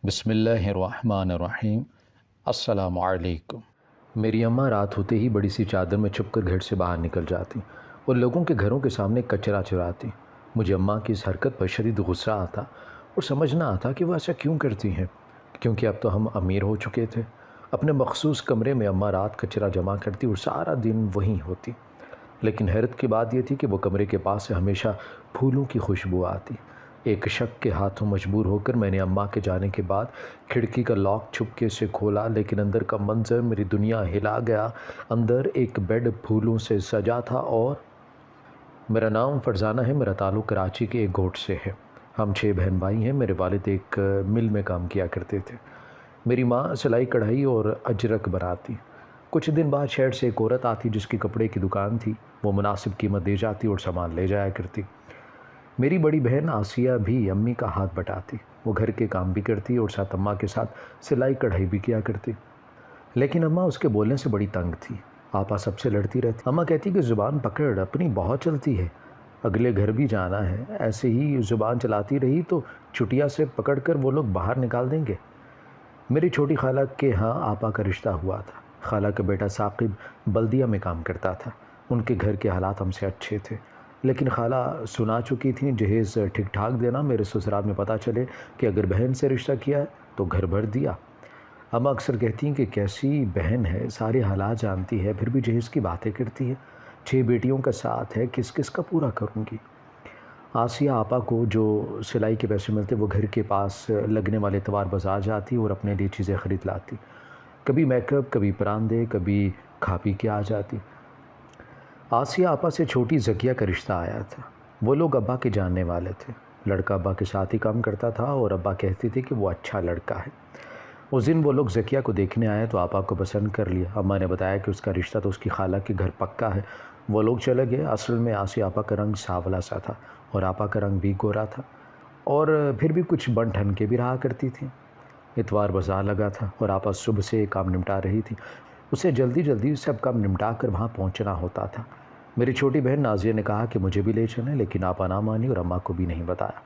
بسم اللہ الرحمن الرحیم۔ السلام علیکم۔ میری اماں رات ہوتے ہی بڑی سی چادر میں چھپ کر گھر سے باہر نکل جاتی اور لوگوں کے گھروں کے سامنے کچرا چراتی۔ مجھے اماں کی اس حرکت پر شدید غصہ آتا اور سمجھ نہ آتا کہ وہ ایسا کیوں کرتی ہیں، کیونکہ اب تو ہم امیر ہو چکے تھے۔ اپنے مخصوص کمرے میں اماں رات کچرا جمع کرتی اور سارا دن وہیں ہوتی، لیکن حیرت کی بات یہ تھی کہ وہ کمرے کے پاس سے ہمیشہ پھولوں کی خوشبو آتی۔ ایک شک کے ہاتھوں مجبور ہو کر میں نے اماں کے جانے کے بعد کھڑکی کا لاک چھپکے سے کھولا، لیکن اندر کا منظر میری دنیا ہلا گیا۔ اندر ایک بیڈ پھولوں سے سجا تھا اور میرا نام فرزانہ ہے، میرا تعلق کراچی کے ایک گوٹھ سے ہے۔ ہم 6 بہن بھائی ہیں۔ میرے والد ایک مل میں کام کیا کرتے تھے، میری ماں سلائی کڑھائی اور اجرک بناتی۔ کچھ دن بعد شہر سے ایک عورت آتی جس کی کپڑے کی دکان تھی، وہ مناسب قیمت دے جاتی اور سامان لے جایا کرتی۔ میری بڑی بہن آسیہ بھی امی کا ہاتھ بٹاتی، وہ گھر کے کام بھی کرتی اور ساتھ اماں کے ساتھ سلائی کڑھائی بھی کیا کرتی، لیکن اماں اس کے بولنے سے بڑی تنگ تھی۔ آپا سب سے لڑتی رہتی۔ اماں کہتی کہ زبان پکڑ، اپنی بہت چلتی ہے، اگلے گھر بھی جانا ہے، ایسے ہی زبان چلاتی رہی تو چٹیا سے پکڑ کر وہ لوگ باہر نکال دیں گے۔ میری چھوٹی خالہ کے ہاں آپا کا رشتہ ہوا تھا۔ خالہ کا بیٹا ثاقب بلدیہ میں کام کرتا تھا۔ ان کے گھر کے حالات ہم سے اچھے تھے، لیکن خالہ سنا چکی تھیں جہیز ٹھیک ٹھاک دینا میرے سسرال میں پتہ چلے کہ اگر بہن سے رشتہ کیا ہے تو گھر بھر دیا۔ اماں اکثر کہتی ہیں کہ کیسی بہن ہے، سارے حالات جانتی ہے، پھر بھی جہیز کی باتیں کرتی ہے۔ 6 بیٹیوں کا ساتھ ہے، کس کس کا پورا کروں گی۔ آسیہ آپا کو جو سلائی کے پیسے ملتے وہ گھر کے پاس لگنے والے اتوار بازار جاتی اور اپنے لیے چیزیں خرید لاتی، کبھی میک اپ، کبھی پراندے، کبھی کھا پی کے آ جاتی۔ آسیہ آپا سے چھوٹی زکیہ کا رشتہ آیا تھا، وہ لوگ ابا کے جاننے والے تھے۔ لڑکا ابا کے ساتھ ہی کام کرتا تھا اور ابا کہتے تھے کہ وہ اچھا لڑکا ہے۔ اس دن وہ لوگ زکیہ کو دیکھنے آئے تو آپا کو پسند کر لیا۔ اماں نے بتایا کہ اس کا رشتہ تو اس کی خالہ کے گھر پکا ہے۔ وہ لوگ چلے گئے۔ اصل میں آسیہ آپا کا رنگ سانولا سا تھا اور آپا کا رنگ بھی گورا تھا، اور پھر بھی کچھ بن ٹھن کے بھی رہا کرتی تھی۔ اتوار بازار لگا تھا اور آپا صبح سے کام نمٹا رہی تھی، اسے جلدی جلدی سب کام نمٹا کر وہاں پہنچنا ہوتا تھا۔ میری چھوٹی بہن نازیہ نے کہا کہ مجھے بھی لے چلیں، لیکن آپا نہ مانی اور اماں کو بھی نہیں بتایا۔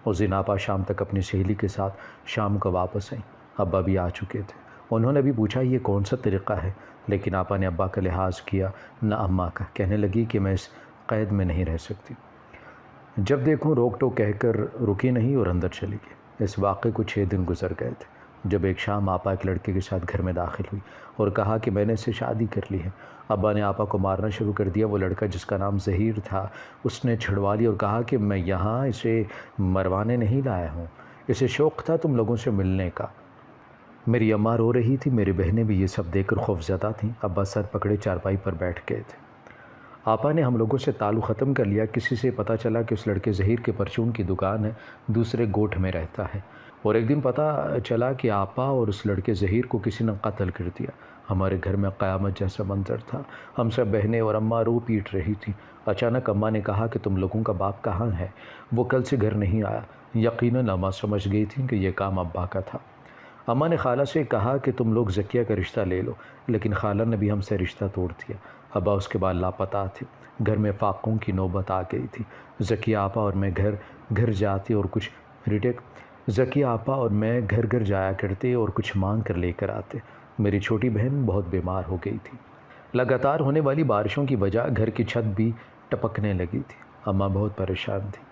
اس دن آپا شام تک اپنی سہیلی کے ساتھ شام کو واپس آئیں۔ ابا بھی آ چکے تھے۔ انہوں نے بھی پوچھا یہ کون سا طریقہ ہے، لیکن آپا نے ابا کا لحاظ کیا نہ اماں کا۔ کہنے لگی کہ میں اس قید میں نہیں رہ سکتی۔ جب دیکھوں روک ٹوک کہہ کر رکی نہیں اور اندر چلی گئی۔ اس واقعے کو 6 دن گزر گئے تھے جب ایک شام آپا ایک لڑکے کے ساتھ گھر میں داخل ہوئی اور کہا کہ میں نے اس سے شادی کر لی ہے۔ ابا نے آپا کو مارنا شروع کر دیا۔ وہ لڑکا جس کا نام ظہیر تھا اس نے چھڑوا لی اور کہا کہ میں یہاں اسے مروانے نہیں لایا ہوں، اسے شوق تھا تم لوگوں سے ملنے کا۔ میری اماں رو رہی تھی، میری بہنیں بھی یہ سب دیکھ کر خوفزدہ تھیں۔ ابا سر پکڑے چارپائی پر بیٹھ گئے تھے۔ آپا نے ہم لوگوں سے تعلق ختم کر لیا۔ کسی سے پتہ چلا کہ اس لڑکے ظہیر کے پرچون کی دکان ہے، دوسرے گوٹھ میں رہتا ہے، اور ایک دن پتہ چلا کہ آپا اور اس لڑکے ظہیر کو کسی نے قتل کر دیا۔ ہمارے گھر میں قیامت جیسا منظر تھا۔ ہم سب بہنیں اور اماں رو پیٹ رہی تھیں۔ اچانک اماں نے کہا کہ تم لوگوں کا باپ کہاں ہے، وہ کل سے گھر نہیں آیا۔ یقیناً اماں سمجھ گئی تھیں کہ یہ کام ابا کا تھا۔ اماں نے خالہ سے کہا کہ تم لوگ زکیہ کا رشتہ لے لو، لیکن خالہ نے بھی ہم سے رشتہ توڑ دیا۔ ابا اس کے بعد لاپتہ تھے۔ گھر میں فاقوں کی نوبت آ گئی تھی۔ زکیہ آپا اور میں گھر جاتے اور کچھ زکیہ آپا اور میں گھر جایا کرتے اور کچھ مانگ کر لے کر آتے۔ میری چھوٹی بہن بہت بیمار ہو گئی تھی۔ لگاتار ہونے والی بارشوں کی وجہ گھر کی چھت بھی ٹپکنے لگی تھی۔ اماں بہت پریشان تھی۔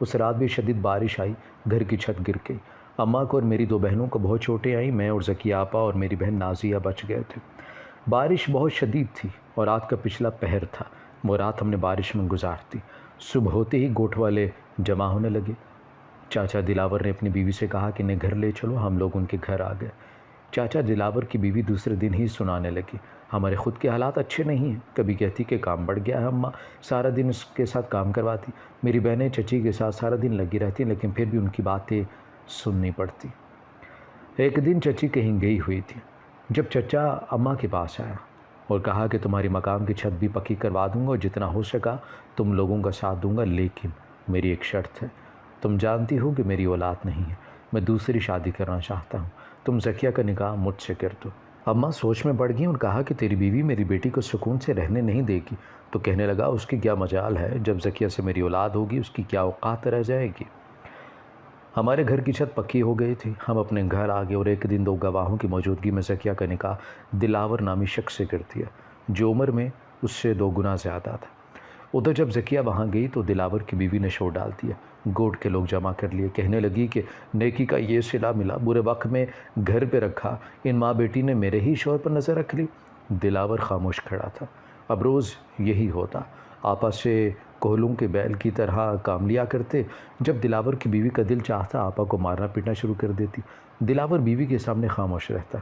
اس رات بھی شدید بارش آئی، گھر کی چھت گر گئی۔ اماں کو اور میری 2 بہنوں کو بہت چوٹیں آئیں۔ میں اور زکیہ آپا اور میری بہن نازیہ بچ گئے تھے۔ بارش بہت شدید تھی اور رات کا پچھلا پہر تھا۔ وہ رات ہم نے بارش میں گزار دی۔ صبح ہوتے ہی گوٹھ والے جمع ہونے لگے۔ چاچا دلاور نے اپنی بیوی سے کہا کہ انہیں گھر لے چلو۔ ہم لوگ ان کے گھر آ گئے۔ چاچا دلاور کی بیوی دوسرے دن ہی سنانے لگی، ہمارے خود کے حالات اچھے نہیں ہیں۔ کبھی کہتی کہ کام بڑھ گیا ہے، اماں سارا دن اس کے ساتھ کام کرواتی۔ میری بہنیں چچی کے ساتھ سارا دن لگی رہتی، لیکن پھر بھی ان کی باتیں سننی پڑتی۔ ایک دن چچی کہیں گئی ہوئی تھی، جب چچا اماں کے پاس آیا اور کہا کہ تمہاری مکان کی چھت بھی پکی کروا دوں گا اور جتنا ہو سکا تم لوگوں کا ساتھ دوں گا، لیکن میری ایک شرط ہے۔ تم جانتی ہو کہ میری اولاد نہیں ہے، میں دوسری شادی کرنا چاہتا ہوں، تم زکیہ کا نکاح مجھ سے کر دو۔ اماں سوچ میں پڑ گئیں اور کہا کہ تیری بیوی میری بیٹی کو سکون سے رہنے نہیں دے گی۔ تو کہنے لگا اس کی کیا مجال ہے، جب زکیہ سے میری اولاد ہوگی اس کی کیا اوقات رہ جائے گی۔ ہمارے گھر کی چھت پکی ہو گئی تھی، ہم اپنے گھر آ گئے اور ایک دن 2 گواہوں کی موجودگی میں ذکیہ کا نکاح دلاور نامی شخص سے کر دیا، جو عمر میں اس سے 2 گنا زیادہ تھا۔ ادھر جب ذکیہ وہاں گئی تو دلاور کی بیوی نے شور ڈال دیا، گوٹ کے لوگ جمع کر لیے، کہنے لگی کہ نیکی کا یہ صلہ ملا، برے وقت میں گھر پہ رکھا، ان ماں بیٹی نے میرے ہی شوہر پر نظر رکھ لی۔ دلاور خاموش کھڑا تھا۔ اب روز یہی ہوتا، آپا سے کوہلوں کے بیل کی طرح کام لیا کرتے۔ جب دلاور کی بیوی کا دل چاہتا آپا کو مارنا پیٹنا شروع کر دیتی۔ دلاور بیوی کے سامنے خاموش رہتا۔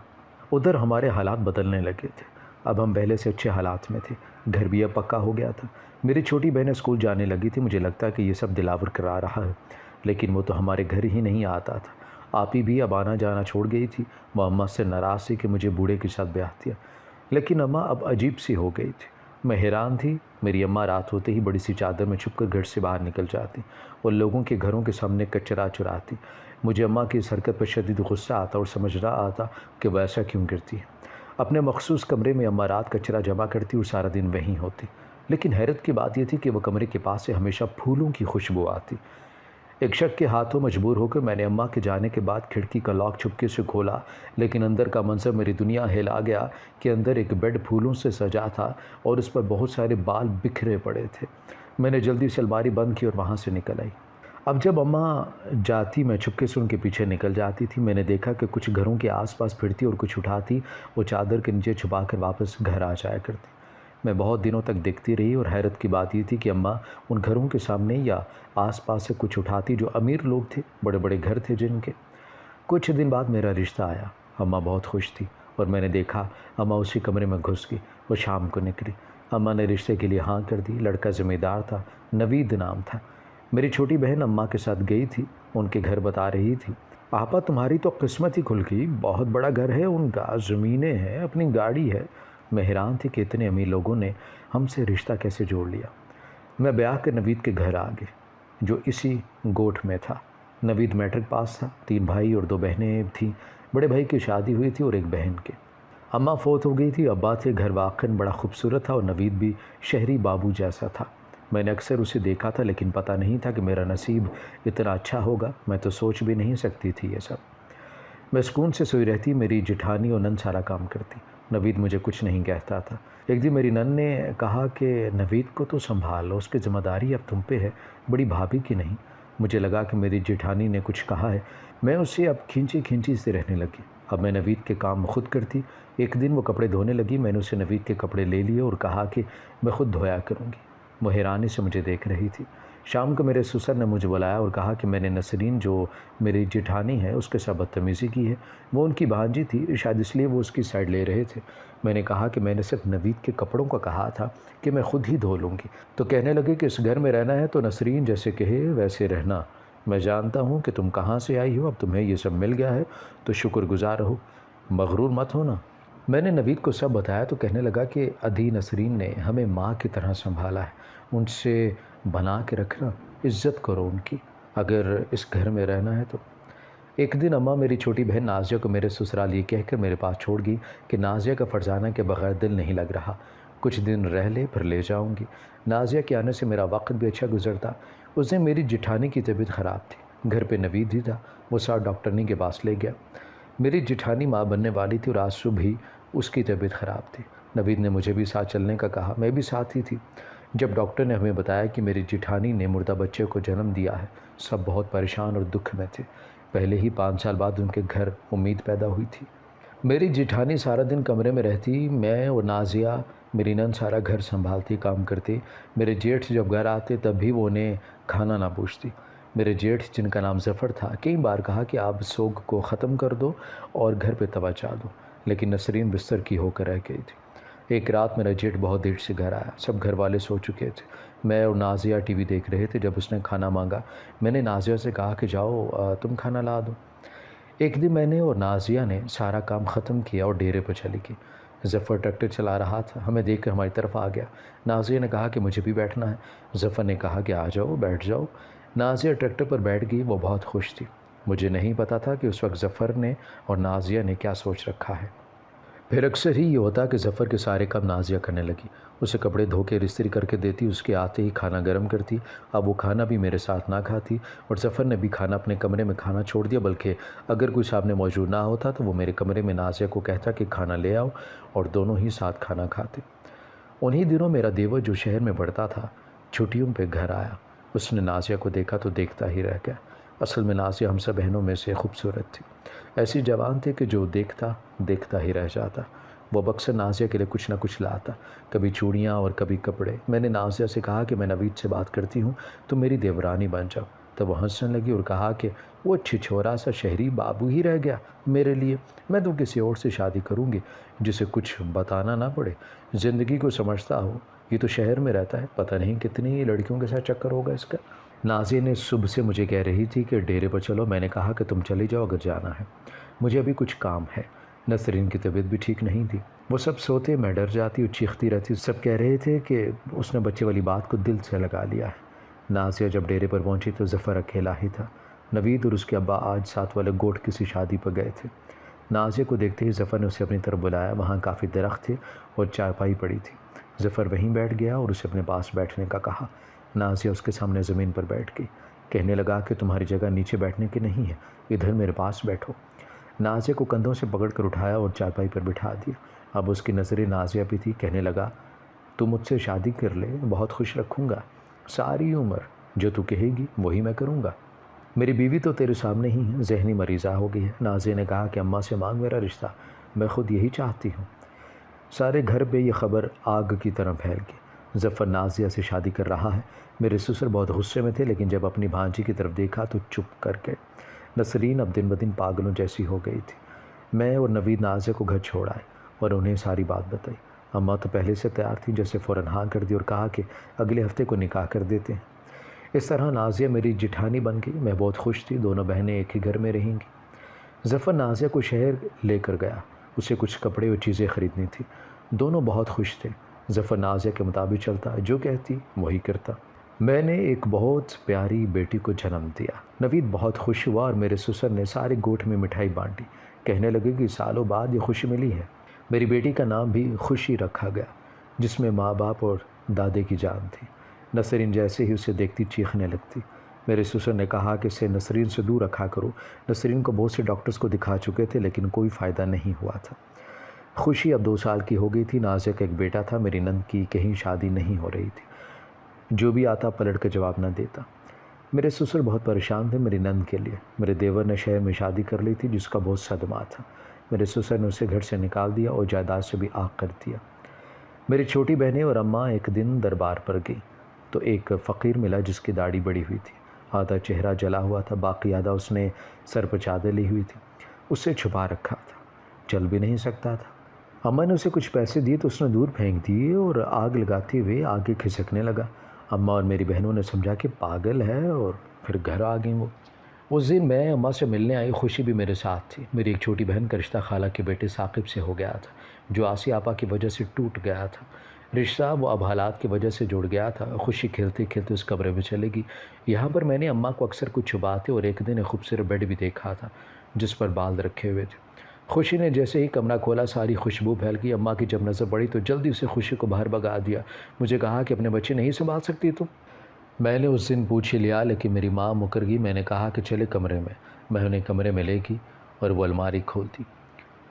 ادھر ہمارے حالات بدلنے لگے تھے، اب ہم پہلے سے اچھے حالات میں تھے، گھر بھی اب پکا ہو گیا تھا، میری چھوٹی بہنیں اسکول جانے لگی تھی۔ مجھے لگتا کہ یہ سب دلاور کرا رہا ہے، لیکن وہ تو ہمارے گھر ہی نہیں آتا تھا۔ آپی بھی اب آنا جانا چھوڑ گئی تھی، وہ اماں سے ناراض تھی کہ مجھے بوڑھے کے ساتھ بیاہ دیا، لیکن اماں اب عجیب سی ہو گئی تھی۔ میں حیران تھی، میری اماں رات ہوتے ہی بڑی سی چادر میں چھپ کر گھر سے باہر نکل جاتی اور لوگوں کے گھروں کے سامنے کچرا چراتی۔ مجھے اماں کی اس حرکت پر شدید غصہ آتا اور سمجھ نہ آتا کہ وہ ایسا کیوں کرتی ہے۔ اپنے مخصوص کمرے میں اماں رات کچرا جمع کرتی اور سارا دن وہیں ہوتی، لیکن حیرت کی بات یہ تھی کہ وہ کمرے کے پاس سے ہمیشہ پھولوں کی خوشبو آتی۔ ایک شک کے ہاتھوں مجبور ہو کر میں نے اماں کے جانے کے بعد کھڑکی کا لاک چھپکے سے کھولا، لیکن اندر کا منظر میری دنیا ہلا گیا کہ اندر ایک بیڈ پھولوں سے سجا تھا اور اس پر بہت سارے بال بکھرے پڑے تھے۔ میں نے جلدی سے الماری بند کی اور وہاں سے نکل آئی۔ اب جب اماں جاتی میں چھپکے سے ان کے پیچھے نکل جاتی تھی۔ میں نے دیکھا کہ کچھ گھروں کے آس پاس پھرتی اور کچھ اٹھاتی وہ چادر کے نیچے چھپا کر واپس گھر آ جایا کرتی۔ میں بہت دنوں تک دیکھتی رہی اور حیرت کی بات یہ تھی کہ اماں ان گھروں کے سامنے یا آس پاس سے کچھ اٹھاتی جو امیر لوگ تھے، بڑے بڑے گھر تھے جن کے۔ کچھ دن بعد میرا رشتہ آیا، اماں بہت خوش تھی اور میں نے دیکھا اماں اسی کمرے میں گھس گئی۔ وہ شام کو نکلی، اماں نے رشتے کے لیے ہاں کر دی۔ لڑکا ذمہ دار تھا، نوید نام تھا۔ میری چھوٹی بہن اماں کے ساتھ گئی تھی، ان کے گھر بتا رہی تھی، آپا تمہاری تو قسمت ہی کھل گئی، بہت بڑا گھر ہے ان کا، زمینیں ہیں، اپنی گاڑی ہے۔ میں حیران تھی کہ اتنے امیر لوگوں نے ہم سے رشتہ کیسے جوڑ لیا۔ میں بیاہ کر نوید کے گھر آ گئی جو اسی گوٹھ میں تھا۔ نوید میٹرک پاس تھا، 3 بھائی اور 2 بہنیں تھیں۔ بڑے بھائی کی شادی ہوئی تھی اور ایک بہن کی۔ اماں فوت ہو گئی تھی، ابا تھے، گھر واقعاً بڑا خوبصورت تھا اور نوید بھی شہری بابو جیسا تھا۔ میں نے اکثر اسے دیکھا تھا، لیکن پتہ نہیں تھا کہ میرا نصیب اتنا اچھا ہوگا، میں تو سوچ بھی نہیں سکتی تھی یہ سب۔ میں سکون سے سوئی رہتی، میری جٹھانی اور نن سارا کام کرتی، نوید مجھے کچھ نہیں کہتا تھا۔ ایک دن میری نن نے کہا کہ نوید کو تو سنبھال لو، اس کی ذمہ داری اب تم پہ ہے، بڑی بھابھی کی نہیں۔ مجھے لگا کہ میری جٹھانی نے کچھ کہا ہے، میں اس سے اب کھینچی سے رہنے لگی۔ اب میں نوید کے کام خود کرتی۔ ایک دن وہ کپڑے دھونے لگی، میں نے اسے نوید کے کپڑے لے لیے اور کہا کہ میں خود دھویا کروں گی۔ وہ حیرانی سے مجھے دیکھ رہی تھی۔ شام کو میرے سسر نے مجھے بلایا اور کہا کہ میں نے نسرین جو میری جٹھانی ہے اس کے ساتھ بدتمیزی کی ہے، وہ ان کی بھانجی تھی، شاید اس لیے وہ اس کی سائڈ لے رہے تھے۔ میں نے کہا کہ میں نے صرف نوید کے کپڑوں کا کہا تھا کہ میں خود ہی دھو لوں گی، تو کہنے لگے کہ اس گھر میں رہنا ہے تو نسرین جیسے کہے ویسے رہنا۔ میں جانتا ہوں کہ تم کہاں سے آئی ہو، اب تمہیں یہ سب مل گیا ہے تو شکر گزار رہو، مغرور مت ہونا۔ میں نے نوید کو سب بتایا تو کہنے لگا کہ ادھی نسرین نے ہمیں ماں کی طرح سنبھالا ہے، ان سے بنا کے رکھنا، عزت کرو ان کی، اگر اس گھر میں رہنا ہے تو۔ ایک دن اماں میری چھوٹی بہن نازیہ کو میرے سسرال یہ کہہ کر میرے پاس چھوڑ گئی کہ نازیہ کا فرزانہ کے بغیر دل نہیں لگ رہا، کچھ دن رہ لے پھر لے جاؤں گی۔ نازیہ کے آنے سے میرا وقت بھی اچھا گزرتا۔ اس دن میری جٹھانی کی طبیعت خراب تھی، گھر پہ نوید ہی تھا، وہ ساتھ ڈاکٹرنی کے پاس لے گیا۔ میری جٹھانی ماں بننے والی تھی اور آج صبح ہی اس کی طبیعت خراب تھی۔ نوید نے مجھے بھی ساتھ چلنے کا کہا، میں بھی ساتھ ہی تھی۔ جب ڈاکٹر نے ہمیں بتایا کہ میری جٹھانی نے مردہ بچے کو جنم دیا ہے، سب بہت پریشان اور دکھ میں تھے۔ پہلے ہی 5 سال بعد ان کے گھر امید پیدا ہوئی تھی۔ میری جٹھانی سارا دن کمرے میں رہتی، میں اور نازیہ میری نن سارا گھر سنبھالتی، کام کرتی۔ میرے جیٹھ جب گھر آتے تب بھی وہ انہیں کھانا نہ پوچھتی۔ میرے جیٹھ جن کا نام ظفر تھا کئی بار کہا کہ آپ سوگ کو ختم کر دو اور گھر پہ توجہ دو، لیکن نسرین بستر کی ہو کر رہ گئی تھی۔ ایک رات میرا جیٹھ بہت دیر سے گھر آیا، سب گھر والے سو چکے تھے، میں اور نازیہ ٹی وی دیکھ رہے تھے۔ جب اس نے کھانا مانگا میں نے نازیہ سے کہا کہ جاؤ تم کھانا لا دو۔ ایک دن میں نے اور نازیہ نے سارا کام ختم کیا اور ڈیرے پر چلی گئی۔ ظفر ٹریکٹر چلا رہا تھا، ہمیں دیکھ کر ہماری طرف آ گیا۔ نازیہ نے کہا کہ مجھے بھی بیٹھنا ہے۔ ظفر نے کہا کہ آ جاؤ بیٹھ جاؤ۔ نازیہ ٹریکٹر پر بیٹھ گئی، وہ بہت خوش تھی۔ مجھے نہیں پتا تھا کہ اس وقت ظفر نے اور نازیہ نے کیا سوچ رکھا ہے۔ پھر اکثر ہی یہ ہوتا کہ ظفر کے سارے کام نازیہ کرنے لگی۔ اسے کپڑے دھو کے استری کر کے دیتی، اس کے آتے ہی کھانا گرم کرتی۔ اب وہ کھانا بھی میرے ساتھ نہ کھاتی اور ظفر نے بھی کھانا اپنے کمرے میں کھانا چھوڑ دیا، بلکہ اگر کوئی سامنے موجود نہ ہوتا تو وہ میرے کمرے میں نازیہ کو کہتا کہ کھانا لے آؤ اور دونوں ہی ساتھ کھانا کھاتے۔ انہی دنوں میرا دیور جو شہر میں پڑھتا تھا چھٹیوں پہ گھر آیا۔ اس نے نازیہ کو دیکھا تو دیکھتا ہی رہ گیا۔ اصل میں نازیہ ہم سب بہنوں میں سے خوبصورت تھی، ایسی جوان تھی کہ جو دیکھتا ہی رہ جاتا۔ وہ اکثر نازیہ کے لیے کچھ نہ کچھ لاتا، کبھی چوڑیاں اور کبھی کپڑے۔ میں نے نازیہ سے کہا کہ میں نوید سے بات کرتی ہوں، تم میری دیورانی بن جاؤ۔ تب وہ ہنسنے لگی اور کہا کہ وہ چھچھورا سا شہری بابو ہی رہ گیا میرے لیے، میں تو کسی اور سے شادی کروں گی جسے کچھ بتانا نہ پڑے، زندگی کو سمجھتا ہو۔ یہ تو شہر میں رہتا ہے، پتہ نہیں کتنی لڑکیوں کے ساتھ چکر ہوگا اس کا۔ نازیہ نے صبح سے مجھے کہہ رہی تھی کہ ڈیرے پر چلو۔ میں نے کہا کہ تم چلی جاؤ اگر جانا ہے، مجھے ابھی کچھ کام ہے۔ نسرین کی طبیعت بھی ٹھیک نہیں تھی، وہ سب سوتے، میں ڈر جاتی اور چیختی رہتی۔ سب کہہ رہے تھے کہ اس نے بچے والی بات کو دل سے لگا لیا ہے۔ نازیہ جب ڈیرے پر پہنچی تو ظفر اکیلا ہی تھا۔ نوید اور اس کے ابا آج ساتھ والے گوٹھ کسی شادی پر گئے تھے۔ نازیہ کو دیکھتے ہی ظفر نے اسے اپنی طرف بلایا۔ وہاں کافی درخت تھے اور چارپائی پڑی تھی۔ ظفر وہیں بیٹھ گیا اور اسے اپنے پاس بیٹھنے کا کہا۔ نازیہ اس کے سامنے زمین پر بیٹھ گئی، کہنے لگا کہ تمہاری جگہ نیچے بیٹھنے کی نہیں ہے، ادھر میرے پاس بیٹھو۔ نازیہ کو کندھوں سے پکڑ کر اٹھایا اور چارپائی پر بٹھا دیا۔ اب اس کی نظریں نازیہ پہ تھی، کہنے لگا تو مجھ سے شادی کر لے، بہت خوش رکھوں گا، ساری عمر جو تو کہے گی وہی میں کروں گا۔ میری بیوی تو تیرے سامنے ہی ہے، ذہنی مریضہ ہو گئی ہے۔ نازیہ نے کہا کہ اماں سے مانگ میرا رشتہ، میں خود یہی چاہتی ہوں۔ سارے گھر پہ یہ خبر آگ کی طرح پھیل گئی، ظفر نازیہ سے شادی کر رہا ہے۔ میرے سسر بہت غصے میں تھے، لیکن جب اپنی بھانجی کی طرف دیکھا تو چپ کر گئے۔ نسرین اب دن بدن پاگلوں جیسی ہو گئی تھی۔ میں اور نوید نازیہ کو گھر چھوڑ آئے اور انہیں ساری بات بتائی۔ اماں تو پہلے سے تیار تھی، جیسے فوراً ہاں کر دی اور کہا کہ اگلے ہفتے کو نکاح کر دیتے ہیں۔ اس طرح نازیہ میری جٹھانی بن گئی۔ میں بہت خوش تھی، دونوں بہنیں ایک ہی گھر میں رہیں گی۔ ظفر نازیہ کو شہر لے کر گیا، اسے کچھ کپڑے اور چیزیں خریدنی تھی۔ دونوں بہت خوش تھے۔ ظفر نازیہ کے مطابق چلتا، جو کہتی وہی کرتا۔ میں نے ایک بہت پیاری بیٹی کو جنم دیا۔ نوید بہت خوش ہوا اور میرے سسر نے سارے گوٹھ میں مٹھائی بانٹی، کہنے لگے کہ سالوں بعد یہ خوشی ملی ہے۔ میری بیٹی کا نام بھی خوشی رکھا گیا، جس میں ماں باپ اور دادے کی جان تھی۔ نسرین جیسے ہی اسے دیکھتی چیخنے لگتی۔ میرے سسر نے کہا کہ اسے نسرین سے دور رکھا کرو۔ نسرین کو بہت سے ڈاکٹرز کو دکھا چکے تھے، لیکن کوئی فائدہ نہیں ہوا تھا۔ خوشی اب 2 سال کی ہو گئی تھی۔ نازیہ کا ایک بیٹا تھا۔ میری نند کی کہیں شادی نہیں ہو رہی تھی، جو بھی آتا پلٹ کے جواب نہ دیتا۔ میرے سسر بہت پریشان تھے میری نند کے لیے۔ میرے دیور نے شہر میں شادی کر لی تھی، جس کا بہت صدمہ تھا۔ میرے سسر نے اسے گھر سے نکال دیا اور جائیداد سے بھی آگ کر دیا۔ میری چھوٹی بہنیں اور اماں ایک دن دربار پر گئی تو ایک فقیر ملا جس کی داڑھی بڑی ہوئی تھی، آدھا چہرہ جلا ہوا تھا، باقی آدھا اس نے سر پر چادر لی ہوئی تھی، اسے چھپا رکھا تھا، چل بھی نہیں سکتا تھا۔ اماں نے اسے کچھ پیسے دیے تو اس نے دور پھینک دیے اور آگ لگاتے ہوئے آگے کھسکنے لگا۔ اماں اور میری بہنوں نے سمجھا کہ پاگل ہے اور پھر گھر آ گئیں وہ۔ اس دن میں اماں سے ملنے آئی، خوشی بھی میرے ساتھ تھی۔ میری ایک چھوٹی بہن کا رشتہ خالہ کے بیٹے ثاقب سے ہو گیا تھا، جو آسی آپا کی وجہ سے ٹوٹ گیا تھا۔ رشتہ وہ اب حالات کی وجہ سے جڑ گیا تھا۔ خوشی کھیلتے کھیلتے اس کمرے میں چلے گی۔ یہاں پر میں نے اماں کو اکثر کچھ چھپاتے اور ایک دن ایک خوبصورت بیڈ بھی دیکھا تھا جس پر بال رکھے ہوئے تھے۔ خوشی نے جیسے ہی کمرہ کھولا ساری خوشبو پھیل گئی۔ اماں کی جب نظر پڑی تو جلدی سے خوشی کو باہر بھگا دیا۔ مجھے کہا کہ اپنے بچے نہیں سنبھال سکتی تم؟ میں نے اس دن پوچھ لیا، لیکن میری ماں مکر گئی۔ میں نے کہا کہ چلے کمرے میں۔ میں انہیں کمرے میں لے گئی اور وہ الماری کھولتی۔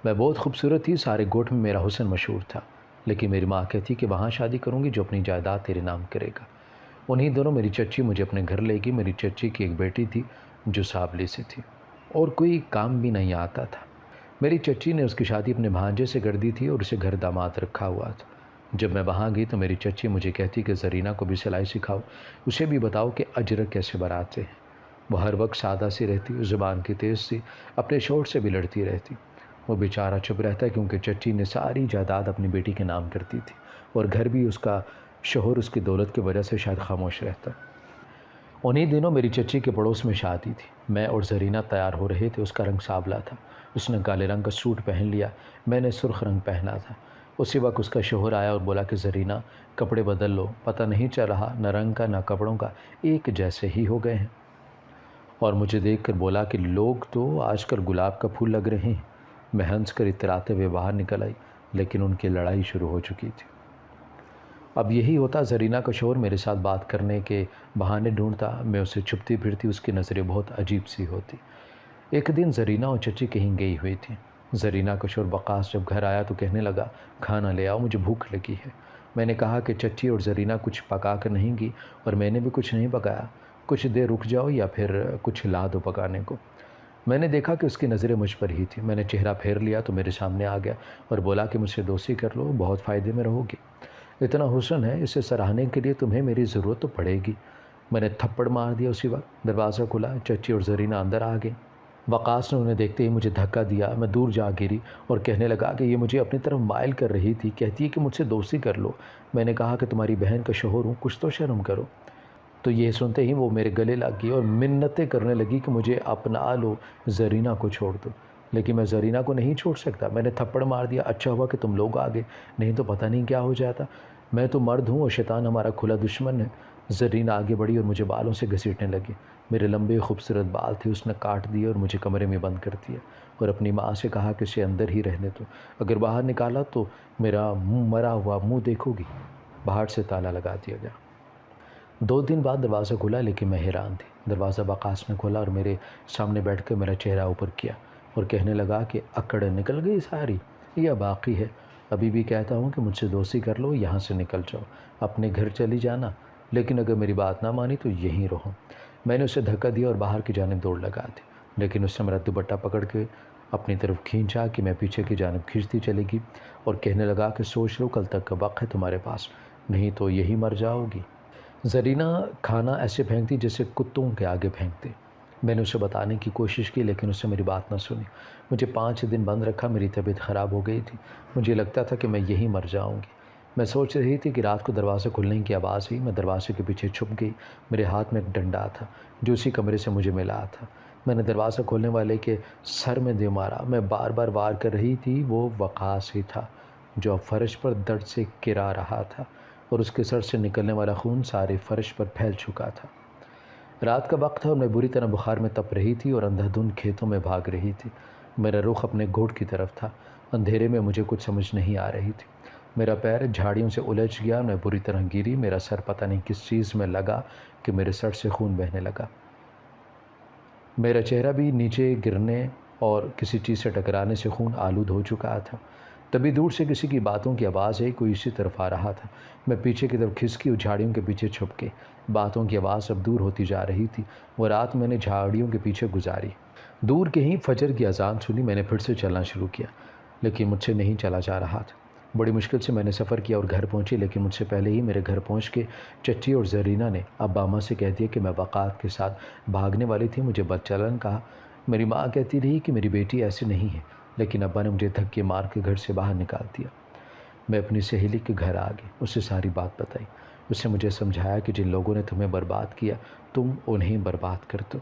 میں بہت خوبصورت تھی، سارے گوٹھ میں میرا حسن مشہور تھا، لیکن میری ماں کہتی کہ وہاں شادی کروں گی جو اپنی جائیداد تیرے نام کرے گا۔ انہی دنوں میری چچی مجھے اپنے گھر لے گئی۔ میری چچی کی ایک بیٹی تھی جو سابلی سے تھی اور کوئی کام بھی نہیں آتا تھا۔ میری چچی نے اس کی شادی اپنے بھانجے سے کر دی تھی اور اسے گھر داماد رکھا ہوا تھا۔ جب میں وہاں گئی تو میری چچی مجھے کہتی کہ زرینہ کو بھی سلائی سکھاؤ، اسے بھی بتاؤ کہ اجرک کیسے بناتے ہیں۔ وہ ہر وقت سادہ سی رہتی، زبان کی تیز سی، اپنے شوہر سے بھی لڑتی رہتی۔ وہ بیچارہ چپ رہتا ہے کیونکہ چچی نے ساری جائیداد اپنی بیٹی کے نام کرتی تھی اور گھر بھی اس کا شوہر اس کی دولت کی وجہ سے شاید خاموش رہتا۔ انہی دنوں میری چچی کے پڑوس میں شادی تھی۔ میں اور زرینہ تیار ہو رہے تھے۔ اس کا رنگ سانولا تھا، اس نے کالے رنگ کا سوٹ پہن لیا، میں نے سرخ رنگ پہنا تھا۔ اسی وقت اس کا شوہر آیا اور بولا کہ زرینہ کپڑے بدل لو، پتہ نہیں چل رہا نہ رنگ کا نہ کپڑوں کا، ایک جیسے ہی ہو گئے ہیں۔ اور مجھے دیکھ کر بولا کہ لوگ تو آج کل گلاب کا پھول لگ رہے ہیں۔ میں ہنس کر اتراتے ہوئے باہر نکل آئی، لیکن ان کی لڑائی شروع ہو چکی تھی۔ اب یہی ہوتا، زرینہ کا شوہر میرے ساتھ بات کرنے کے بہانے ڈھونڈتا، میں اسے چھپتی پھرتی، اس کی نظریں بہت عجیب سی ہوتی۔ ایک دن زرینہ اور چچی کہیں گئی ہوئی تھی۔ زرینہ کا شوہر وقاص جب گھر آیا تو کہنے لگا، کھانا لے آؤ، مجھے بھوک لگی ہے۔ میں نے کہا کہ چچی اور زرینہ کچھ پکا کر نہیں گی اور میں نے بھی کچھ نہیں پکایا، کچھ دیر رک جاؤ یا پھر کچھ لا دو پکانے کو۔ میں نے دیکھا کہ اس کی نظریں مجھ پر ہی تھی۔ میں نے چہرہ پھیر لیا تو میرے سامنے آ گیا اور بولا کہ مجھ سے دوستی کر لو، بہت فائدے میں رہو گی۔ اتنا حسن ہے، اسے سراہنے کے لیے تمہیں میری ضرورت تو پڑے گی۔ میں نے تھپڑ مار دیا اسی وقت۔ دروازہ کھلا، چچی اور زرینہ اندر آ گئی۔ وقاص نے انہیں دیکھتے ہی مجھے دھکا دیا، میں دور جا گری اور کہنے لگا کہ یہ مجھے اپنی طرف مائل کر رہی تھی، کہتی ہے کہ مجھ سے دوستی کر لو۔ میں نے کہا کہ تمہاری بہن کا شوہر ہوں، کچھ تو شرم کرو۔ تو یہ سنتے ہی وہ میرے گلے لگ گئی اور منتیں کرنے لگی کہ مجھے اپنا لو، زرینہ کو چھوڑ دو۔ لیکن میں زرینہ کو نہیں چھوڑ سکتا۔ میں نے تھپڑ مار دیا، اچھا ہوا کہ تم لوگ آ گئے، نہیں تو پتہ نہیں کیا ہو جاتا۔ میں تو مرد ہوں اور شیطان ہمارا کھلا دشمن ہے۔ زرینہ آگے بڑھی اور مجھے بالوں سے گھسیٹنے لگی۔ میرے لمبے خوبصورت بال تھے، اس نے کاٹ دیے اور مجھے کمرے میں بند کر دیا اور اپنی ماں سے کہا کہ اسے اندر ہی رہنے دو، اگر باہر نکالا تو میرا مرا ہوا منہ دیکھو گی۔ باہر سے تالا لگا دیا گیا۔ 2 دن بعد دروازہ کھلا، لیکن میں حیران تھی۔ دروازہ وقاص نے کھولا اور میرے سامنے بیٹھ کر میرا چہرہ اوپر کیا اور کہنے لگا کہ اکڑ نکل گئی ساری یا باقی ہے؟ ابھی بھی کہتا ہوں کہ مجھ سے دوستی کر لو، یہاں سے نکل جاؤ، اپنے گھر چلی جانا، لیکن اگر میری بات نہ مانی تو یہیں رہو۔ میں نے اسے دھکا دیا اور باہر کی جانب دوڑ لگا دی، لیکن اس نے میرا دوپٹہ پکڑ کے اپنی طرف کھینچا کہ میں پیچھے کی جانب کھینچتی چلے گی اور کہنے لگا کہ سوچ لو، کل تک کا وقت ہے تمہارے پاس، نہیں تو یہی مر جاؤ گی۔ زرینہ کھانا ایسے پھینکتی جیسے کتوں کے آگے پھینکتے۔ میں نے اسے بتانے کی کوشش کی، لیکن اس نے میری بات نہ سنی۔ مجھے 5 دن بند رکھا، میری طبیعت خراب ہو گئی تھی، مجھے لگتا تھا کہ میں یہیں مر جاؤں گی۔ میں سوچ رہی تھی کہ رات کو دروازہ کھلنے کی آواز ہوئی، میں دروازے کے پیچھے چھپ گئی۔ میرے ہاتھ میں ایک ڈنڈا تھا جو اسی کمرے سے مجھے ملا تھا۔ میں نے دروازہ کھولنے والے کے سر میں دے مارا۔ میں بار بار وار کر رہی تھی، وہ وقاص ہی تھا جو اب فرش پر درد سے کرا رہا تھا اور اس کے سر سے نکلنے والا خون سارے فرش پر پھیل چکا تھا۔ رات کا وقت تھا اور میں بری طرح بخار میں تپ رہی تھی اور اندھا دھند کھیتوں میں بھاگ رہی تھی۔ میرا رخ اپنے گھوٹ کی طرف تھا۔ اندھیرے میں مجھے کچھ سمجھ نہیں آ رہی تھی۔ میرا پیر جھاڑیوں سے الجھ گیا، میں بری طرح گری۔ میرا سر پتہ نہیں کس چیز میں لگا کہ میرے سر سے خون بہنے لگا۔ میرا چہرہ بھی نیچے گرنے اور کسی چیز سے ٹکرانے سے خون آلود ہو چکا تھا۔ تبھی دور سے کسی کی باتوں کی آواز آئی، کوئی اسی طرف آ رہا تھا۔ میں پیچھے کی طرف کھسکی اور جھاڑیوں کے پیچھے چھپ گئی۔ باتوں کی آواز اب دور ہوتی جا رہی تھی۔ وہ رات میں نے جھاڑیوں کے پیچھے گزاری۔ دور کہیں فجر کی اذان سنی۔ میں نے پھر سے چلنا شروع کیا، لیکن مجھ سے نہیں چلا جا رہا تھا۔ بڑی مشکل سے میں نے سفر کیا اور گھر پہنچی، لیکن مجھ سے پہلے ہی میرے گھر پہنچ کے چچی اور زرینہ نے ابا ماں سے کہہ دیا کہ میں وقاص کے ساتھ بھاگنے والی تھی، مجھے بدچلن کہا۔ میری ماں کہتی رہی کہ میری بیٹی ایسی نہیں ہے، لیکن ابا نے مجھے دھکے مار کے گھر سے باہر نکال دیا۔ میں اپنی سہیلی کے گھر آ گئی، اسے ساری بات بتائی۔ اس نے مجھے سمجھایا کہ جن لوگوں نے تمہیں برباد کیا تم انہیں برباد کر دو،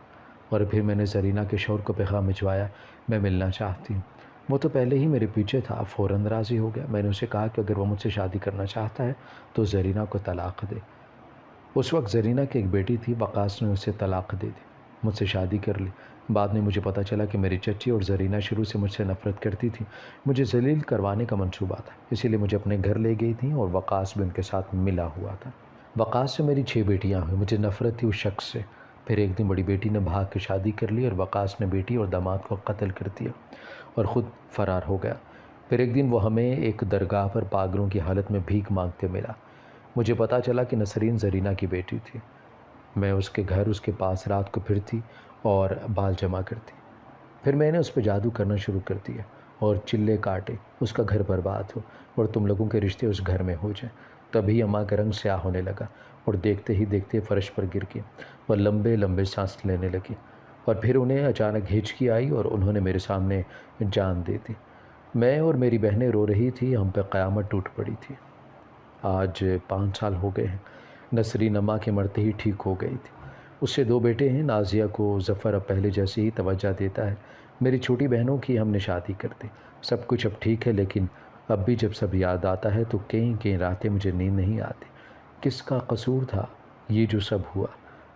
اور پھر میں نے زرینہ کے شوہر کو پیغام بھجوایا، میں ملنا چاہتی ہوں۔ وہ تو پہلے ہی میرے پیچھے تھا، فوراً راضی ہو گیا۔ میں نے اسے کہا کہ اگر وہ مجھ سے شادی کرنا چاہتا ہے تو زرینہ کو طلاق دے۔ اس وقت زرینہ کی ایک بیٹی تھی، وقاص نے اسے طلاق دے دی، مجھ سے شادی کر لی۔ بعد میں مجھے پتہ چلا کہ میری چچی اور زرینہ شروع سے مجھ سے نفرت کرتی تھی، مجھے ذلیل کروانے کا منصوبہ تھا، اسی لیے مجھے اپنے گھر لے گئی تھیں اور وقاص بھی ان کے ساتھ ملا ہوا تھا۔ وقاص سے میری 6 بیٹیاں ہوئیں، مجھے نفرت تھی اس شخص سے۔ پھر ایک دن بڑی بیٹی نے بھاگ کے شادی کر لی اور وقاص نے بیٹی اور داماد کو قتل کر دیا اور خود فرار ہو گیا۔ پھر ایک دن وہ ہمیں ایک درگاہ پر پاگلوں کی حالت میں بھیک مانگتے ملا۔ مجھے پتہ چلا کہ نسرین زرینہ کی بیٹی تھی۔ میں اس کے گھر، اس کے پاس رات کو پھرتی اور بال جمع کرتی۔ پھر میں نے اس پہ جادو کرنا شروع کر دیا اور چلے کاٹے، اس کا گھر برباد ہو اور تم لوگوں کے رشتے اس گھر میں ہو جائیں۔ تبھی اماں کا رنگ سیاہ ہونے لگا اور دیکھتے ہی دیکھتے فرش پر گر گئی۔ وہ لمبے لمبے سانس لینے لگی اور پھر انہیں اچانک ہچکی آئی اور انہوں نے میرے سامنے جان دے دی۔ میں اور میری بہنیں رو رہی تھی، ہم پہ قیامت ٹوٹ پڑی تھی۔ آج 5 سال ہو گئے ہیں۔ نسرین اماں کے مرتے ہی ٹھیک ہو گئی تھی۔ اس سے 2 بیٹے ہیں، نازیہ کو ظفر اب پہلے جیسے ہی توجہ دیتا ہے۔ میری چھوٹی بہنوں کی ہم نے شادی کر دی، سب کچھ اب ٹھیک ہے، لیکن اب بھی جب سب یاد آتا ہے تو کئی راتیں مجھے نیند نہیں آتی۔ کس کا قصور تھا یہ جو سب ہوا؟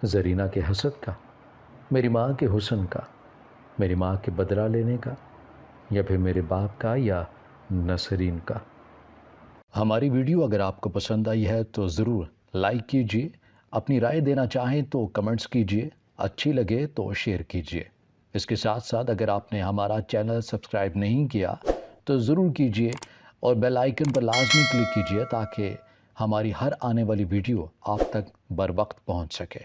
زرینہ کے حسد کا، میری ماں کے حسن کا، میری ماں کے بدلہ لینے کا، یا پھر میرے باپ کا یا نسرین کا۔ ہماری ویڈیو اگر آپ کو پسند آئی ہے تو ضرور لائک کیجیے، اپنی رائے دینا چاہیں تو کمنٹس کیجیے، اچھی لگے تو شیئر کیجیے۔ اس کے ساتھ ساتھ اگر آپ نے ہمارا چینل سبسکرائب نہیں کیا تو ضرور کیجیے اور بیل آئیکن پر لازمی کلک کیجیے تاکہ ہماری ہر آنے والی ویڈیو آپ تک بر وقت پہنچ سکے۔